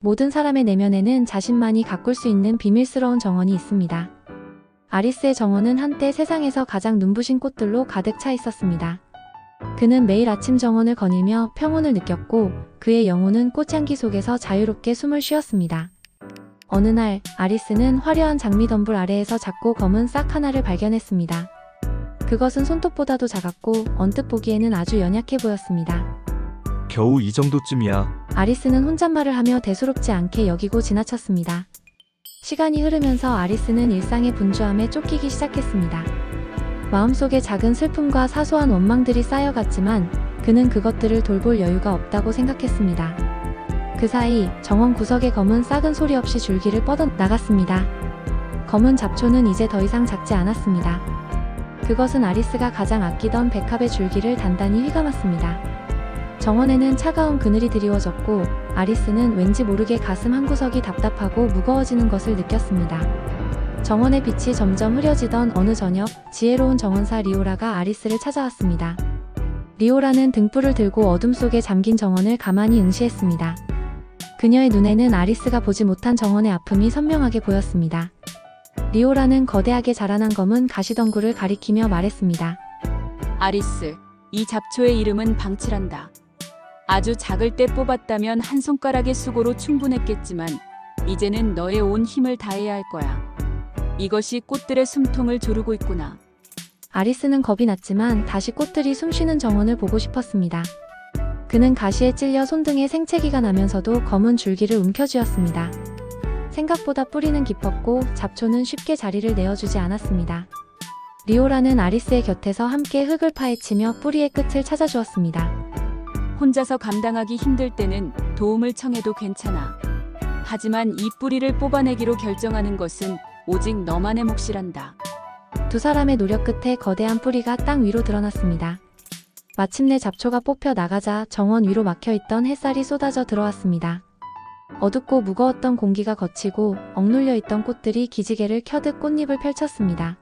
모든 사람의 내면에는 자신만이 가꿀 수 있는 비밀스러운 정원이 있습니다. 아리스의 정원은 한때 세상에서 가장 눈부신 꽃들로 가득 차 있었습니다. 그는 매일 아침 정원을 거닐며 평온을 느꼈고 그의 영혼은 꽃향기 속에서 자유롭게 숨을 쉬었습니다. 어느 날 아리스는 화려한 장미덤불 아래에서 작고 검은 싹 하나를 발견했습니다. 그것은 손톱보다도 작았고 언뜻 보기에는 아주 연약해 보였습니다. 겨우 이 정도쯤이야. 아리스는 혼잣말을 하며 대수롭지 않게 여기고 지나쳤습니다. 시간이 흐르면서 아리스는 일상의 분주함에 쫓기기 시작했습니다. 마음속에 작은 슬픔과 사소한 원망들이 쌓여갔지만 그는 그것들을 돌볼 여유가 없다고 생각했습니다. 그 사이 정원 구석의 검은 싹은 소리 없이 줄기를 뻗어나갔습니다. 검은 잡초는 이제 더 이상 작지 않았습니다. 그것은 아리스가 가장 아끼던 백합의 줄기를 단단히 휘감았습니다. 정원에는 차가운 그늘이 드리워졌고 아리스는 왠지 모르게 가슴 한구석이 답답하고 무거워지는 것을 느꼈습니다. 정원의 빛이 점점 흐려지던 어느 저녁, 지혜로운 정원사 리오라가 아리스를 찾아왔습니다. 리오라는 등불을 들고 어둠 속에 잠긴 정원을 가만히 응시했습니다. 그녀의 눈에는 아리스가 보지 못한 정원의 아픔이 선명하게 보였습니다. 리오라는 거대하게 자라난 검은 가시덩굴을 가리키며 말했습니다. 아리스, 이 잡초의 이름은 방치란다. 아주 작을 때 뽑았다면 한 손가락의 수고로 충분했겠지만 이제는 너의 온 힘을 다해야 할 거야. 이것이 꽃들의 숨통을 조르고 있구나. 아리스는 겁이 났지만 다시 꽃들이 숨쉬는 정원을 보고 싶었습니다. 그는 가시에 찔려 손등에 생채기가 나면서도 검은 줄기를 움켜쥐었습니다. 생각보다 뿌리는 깊었고 잡초는 쉽게 자리를 내어주지 않았습니다. 리오라는 아리스의 곁에서 함께 흙을 파헤치며 뿌리의 끝을 찾아주었습니다. 혼자서 감당하기 힘들 때는 도움을 청해도 괜찮아. 하지만 이 뿌리를 뽑아내기로 결정하는 것은 오직 너만의 몫이란다. 두 사람의 노력 끝에 거대한 뿌리가 땅 위로 드러났습니다. 마침내 잡초가 뽑혀 나가자 정원 위로 막혀있던 햇살이 쏟아져 들어왔습니다. 어둡고 무거웠던 공기가 거치고 억눌려 있던 꽃들이 기지개를 켜듯 꽃잎을 펼쳤습니다.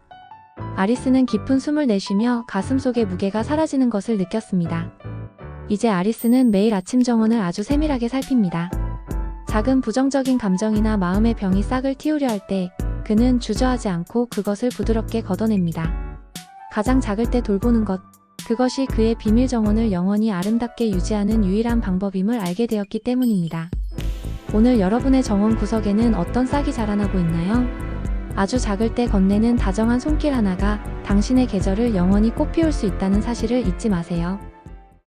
아리스는 깊은 숨을 내쉬며 가슴속의 무게가 사라지는 것을 느꼈습니다. 이제 아리스는 매일 아침 정원을 아주 세밀하게 살핍니다. 작은 부정적인 감정이나 마음의 병이 싹을 틔우려 할 때 그는 주저하지 않고 그것을 부드럽게 걷어냅니다. 가장 작을 때 돌보는 것, 그것이 그의 비밀 정원을 영원히 아름답게 유지하는 유일한 방법임을 알게 되었기 때문입니다. 오늘 여러분의 정원 구석에는 어떤 싹이 자라나고 있나요? 아주 작을 때 건네는 다정한 손길 하나가 당신의 계절을 영원히 꽃피울 수 있다는 사실을 잊지 마세요.